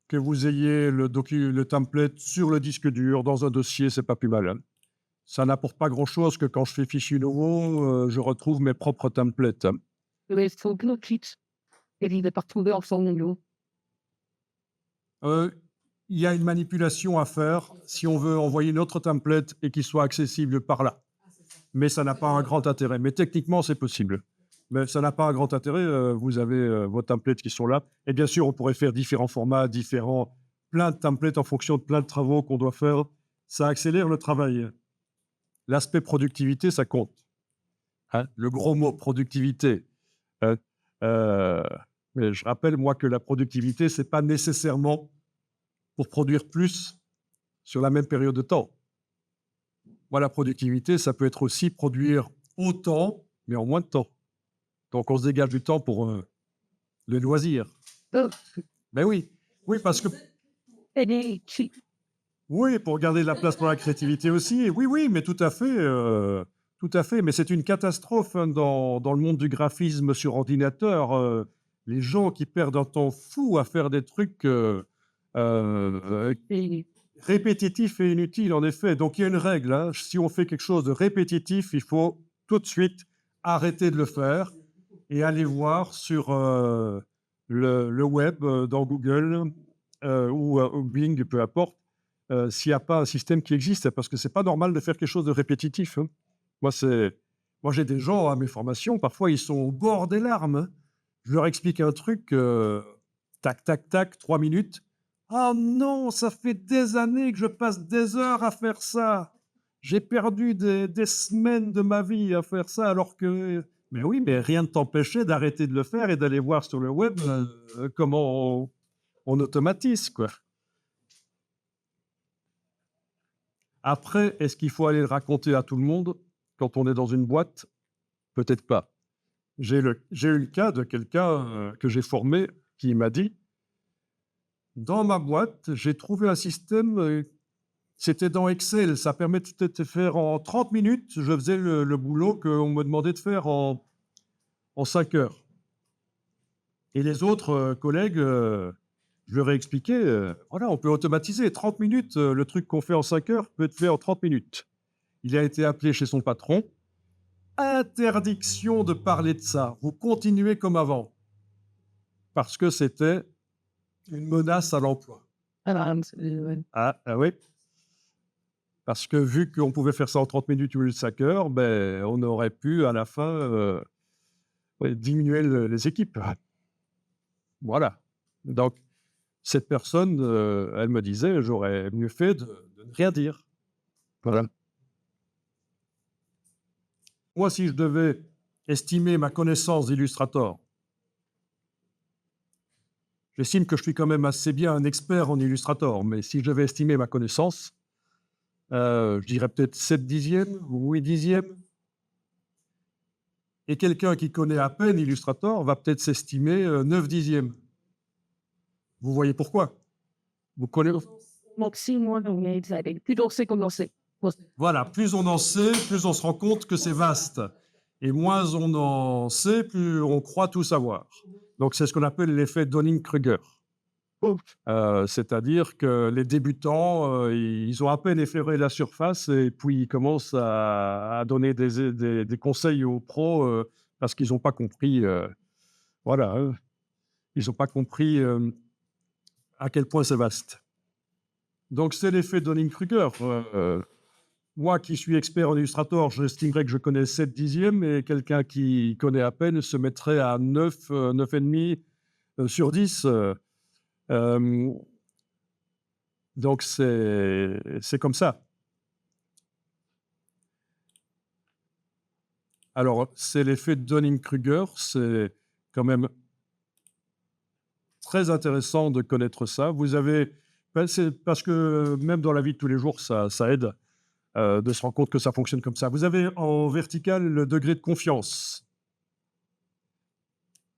que vous ayez le template sur le disque dur, dans un dossier, c'est pas plus mal. Hein. Ça n'apporte pas grand-chose que quand je fais fichier nouveau, je retrouve mes propres templates. Hein. Il faut que nous quitte. Et il est partout ensemble. Euh, Il y a une manipulation à faire si on veut envoyer notre template et qu'il soit accessible par là. Mais ça n'a pas un grand intérêt. Mais techniquement, c'est possible. Mais ça n'a pas un grand intérêt. Vous avez vos templates qui sont là. Et bien sûr, on pourrait faire différents formats, plein de templates en fonction de plein de travaux qu'on doit faire. Ça accélère le travail. L'aspect productivité, ça compte. Hein, le gros mot productivité. Hein. Euh, mais je rappelle, moi, que la productivité, ce n'est pas nécessairement pour produire plus sur la même période de temps. Moi, la productivité, ça peut être aussi produire autant, mais en moins de temps. Donc, on se dégage du temps pour le loisir. Ben oui, oui, parce que oui, pour garder de la place pour la créativité aussi. Oui, oui, mais tout à fait, tout à fait. Mais c'est une catastrophe hein, dans le monde du graphisme sur ordinateur. Les gens qui perdent un temps fou à faire des trucs répétitifs et inutiles, en effet. Donc, il y a une règle. Hein. Si on fait quelque chose de répétitif, il faut tout de suite arrêter de le faire et aller voir sur le web, dans Google ou Bing, peu importe, s'il n'y a pas un système qui existe, parce que c'est pas normal de faire quelque chose de répétitif. Hein. Moi, j'ai des gens à mes formations, parfois ils sont au bord des larmes. Hein. Je leur explique un truc, tac, tac, tac, 3 minutes. Ah non, ça fait des années que je passe des heures à faire ça. J'ai perdu des semaines de ma vie à faire ça, alors que... Mais oui, mais rien ne t'empêchait d'arrêter de le faire et d'aller voir sur le web comment on automatise, quoi. Après, est-ce qu'il faut aller le raconter à tout le monde quand on est dans une boîte? Peut-être pas. J'ai eu le cas de quelqu'un que j'ai formé qui m'a dit, dans ma boîte, j'ai trouvé un système, c'était dans Excel, ça permettait de faire en 30 minutes, je faisais le boulot qu'on me demandait de faire en 5 heures. Et les autres collègues, je leur ai expliqué, voilà, on peut automatiser 30 minutes, le truc qu'on fait en 5 heures peut être fait en 30 minutes. Il a été appelé chez son patron. Interdiction de parler de ça. Vous continuez comme avant. Parce que c'était une menace à l'emploi. Ah oui. Parce que vu qu'on pouvait faire ça en 30 minutes au lieu de 5 heures, ben, on aurait pu, à la fin, diminuer les équipes. Voilà. Donc, cette personne, elle me disait, j'aurais mieux fait de ne rien dire. Voilà. Moi, si je devais estimer ma connaissance d'Illustrator, J'estime que je suis quand même assez bien un expert en Illustrator, mais si je devais estimer ma connaissance, je dirais peut-être 7 dixièmes ou 8 dixièmes. Et quelqu'un qui connaît à peine Illustrator va peut-être s'estimer 9 dixièmes. Vous voyez pourquoi? Vous connaissez. Plus on sait comment c'est. Voilà, plus on en sait, plus on se rend compte que c'est vaste. Et moins on en sait, plus on croit tout savoir. Donc c'est ce qu'on appelle l'effet Dunning-Kruger. C'est-à-dire que les débutants, ils ont à peine effleuré la surface et puis ils commencent à donner des conseils aux pros parce qu'ils n'ont pas compris. Voilà, hein, ils n'ont pas compris à quel point c'est vaste. Donc c'est l'effet Dunning-Kruger. Moi qui suis expert en Illustrator, j'estimerais que je connais 7 dixièmes et quelqu'un qui connaît à peine se mettrait à 9, 9,5 sur 10. Donc c'est comme ça. Alors, c'est l'effet Dunning-Kruger, c'est quand même très intéressant de connaître ça. Vous avez, c'est parce que même dans la vie de tous les jours, ça aide de se rendre compte que ça fonctionne comme ça. Vous avez en vertical le degré de confiance.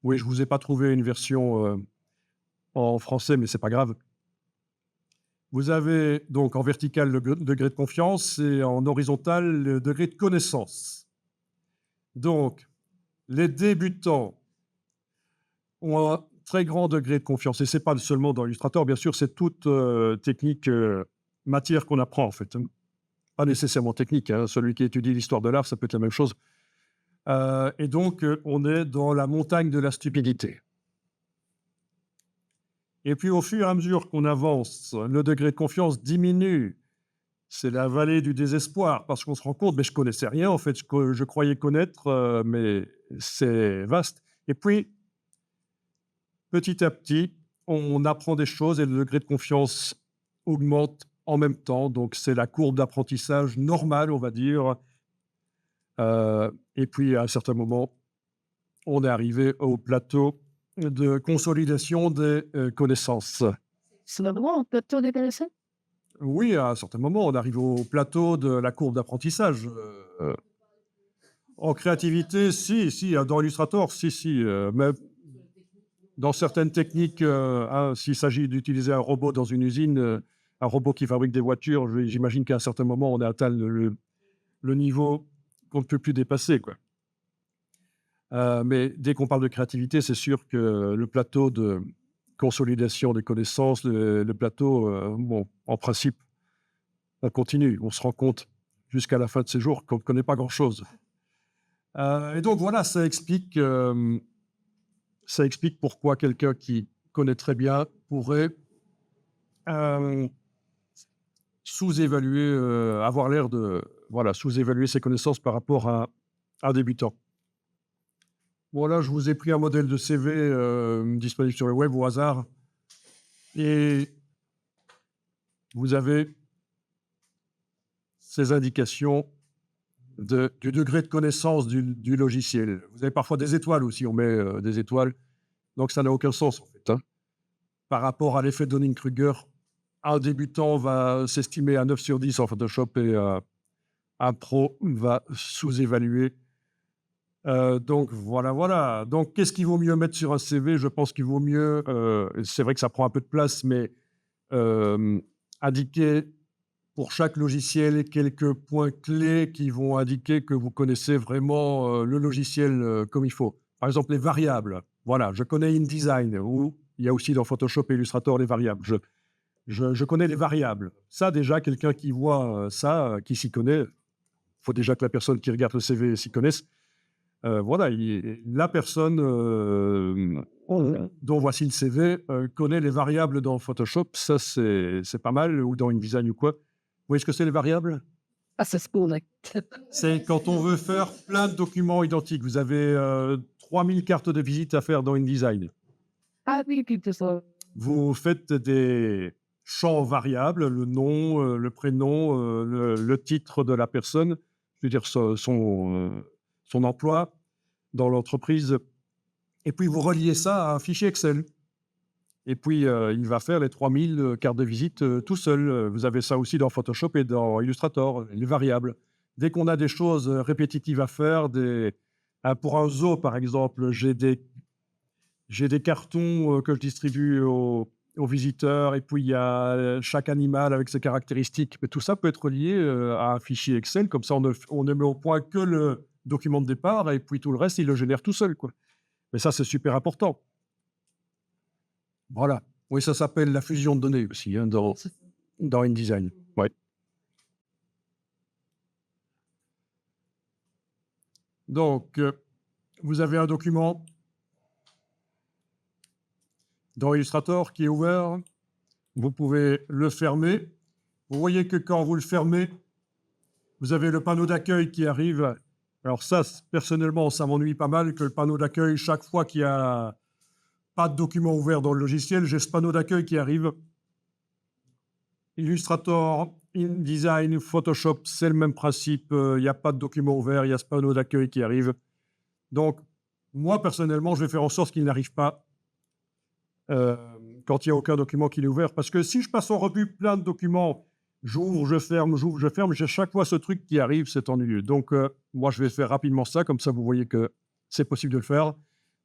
Oui, je ne vous ai pas trouvé une version en français, mais c'est pas grave. Vous avez donc en vertical le degré de confiance et en horizontal le degré de connaissance. Donc, les débutants ont un très grand degré de confiance. Et ce n'est pas seulement dans Illustrator, bien sûr, c'est toute technique, matière qu'on apprend en fait. Pas nécessairement technique, hein. Celui qui étudie l'histoire de l'art, ça peut être la même chose. Et donc, on est dans la montagne de la stupidité. Et puis, au fur et à mesure qu'on avance, le degré de confiance diminue. C'est la vallée du désespoir, parce qu'on se rend compte, mais je connaissais rien, en fait, je croyais connaître, mais c'est vaste. Et puis, petit à petit, on apprend des choses et le degré de confiance augmente en même temps. Donc, c'est la courbe d'apprentissage normale, on va dire. Et puis, à un certain moment, on est arrivé au plateau de consolidation des connaissances. C'est le droit, on peut tout déplacer. Oui, à un certain moment, on arrive au plateau de la courbe d'apprentissage. En créativité, si, dans Illustrator, si, mais dans certaines techniques, hein, s'il s'agit d'utiliser un robot dans une usine, un robot qui fabrique des voitures, j'imagine qu'à un certain moment, on a atteint le niveau qu'on ne peut plus dépasser, quoi. Mais dès qu'on parle de créativité, c'est sûr que le plateau de consolidation des connaissances, le plateau, bon, en principe, on continue, on se rend compte jusqu'à la fin de ses jours qu'on ne connaît pas grand-chose. Et donc voilà, ça explique pourquoi quelqu'un qui connaît très bien pourrait sous-évaluer, avoir l'air de voilà, sous-évaluer ses connaissances par rapport à un débutant. Voilà, je vous ai pris un modèle de CV disponible sur le web au hasard. Et vous avez ces indications du degré de connaissance du logiciel. Vous avez parfois des étoiles aussi, on met des étoiles. Donc ça n'a aucun sens en fait, hein. Par rapport à l'effet Dunning-Kruger, un débutant va s'estimer à 9 sur 10 en Photoshop et un pro va sous-évaluer. Donc voilà. Donc qu'est-ce qu'il vaut mieux mettre sur un CV? Je pense qu'il vaut mieux, c'est vrai que ça prend un peu de place, mais indiquer pour chaque logiciel quelques points clés qui vont indiquer que vous connaissez vraiment le logiciel comme il faut. Par exemple, les variables. Voilà, je connais InDesign, ou il y a aussi dans Photoshop et Illustrator les variables. Je connais les variables. Ça, déjà, quelqu'un qui voit ça, qui s'y connaît, il faut déjà que la personne qui regarde le CV s'y connaisse. Voilà, la personne dont voici le CV connaît les variables dans Photoshop. Ça, c'est pas mal, ou dans InDesign ou quoi. Vous voyez ce que c'est les variables? Ah, c'est spoon. C'est quand on veut faire plein de documents identiques. Vous avez 3000 cartes de visite à faire dans InDesign. Ah oui, c'est ça. Vous faites des champs variables, le nom, le prénom, le titre de la personne, je veux dire son emploi dans l'entreprise, et puis vous reliez ça à un fichier Excel. Et puis, il va faire les 3000 cartes de visite tout seul. Vous avez ça aussi dans Photoshop et dans Illustrator, les variables. Dès qu'on a des choses répétitives à faire, pour un zoo, par exemple, j'ai des cartons que je distribue aux visiteurs, et puis il y a chaque animal avec ses caractéristiques. Mais tout ça peut être lié à un fichier Excel, comme ça on ne met au point que le document de départ, et puis tout le reste, il le génère tout seul, quoi. Mais ça, c'est super important. Voilà. Oui, ça s'appelle la fusion de données aussi, hein, dans InDesign. Ouais. Donc, vous avez un document dans Illustrator qui est ouvert. Vous pouvez le fermer. Vous voyez que quand vous le fermez, vous avez le panneau d'accueil qui arrive. Alors ça, personnellement, ça m'ennuie pas mal que le panneau d'accueil, chaque fois qu'il n'y a pas de document ouvert dans le logiciel, j'ai ce panneau d'accueil qui arrive. Illustrator, InDesign, Photoshop, c'est le même principe. Il n'y a pas de document ouvert, il y a ce panneau d'accueil qui arrive. Donc, moi, personnellement, je vais faire en sorte qu'il n'arrive pas quand il n'y a aucun document qui est ouvert. Parce que si je passe en revue plein de documents, j'ouvre, je ferme, j'ai chaque fois ce truc qui arrive, c'est ennuyeux. Donc, moi, je vais faire rapidement ça, comme ça, vous voyez que c'est possible de le faire.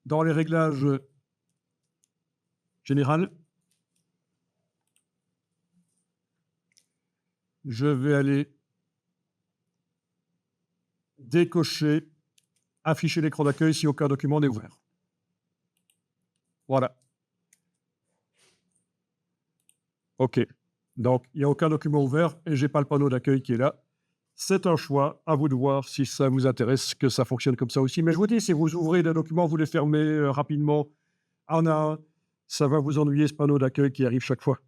Dans les réglages généraux, je vais aller décocher, afficher l'écran d'accueil si aucun document n'est ouvert. Voilà. OK. Donc, il n'y a aucun document ouvert et je n'ai pas le panneau d'accueil qui est là. C'est un choix, à vous de voir si ça vous intéresse, que ça fonctionne comme ça aussi. Mais je vous dis, si vous ouvrez des documents, vous les fermez rapidement, un à un, ça va vous ennuyer ce panneau d'accueil qui arrive chaque fois.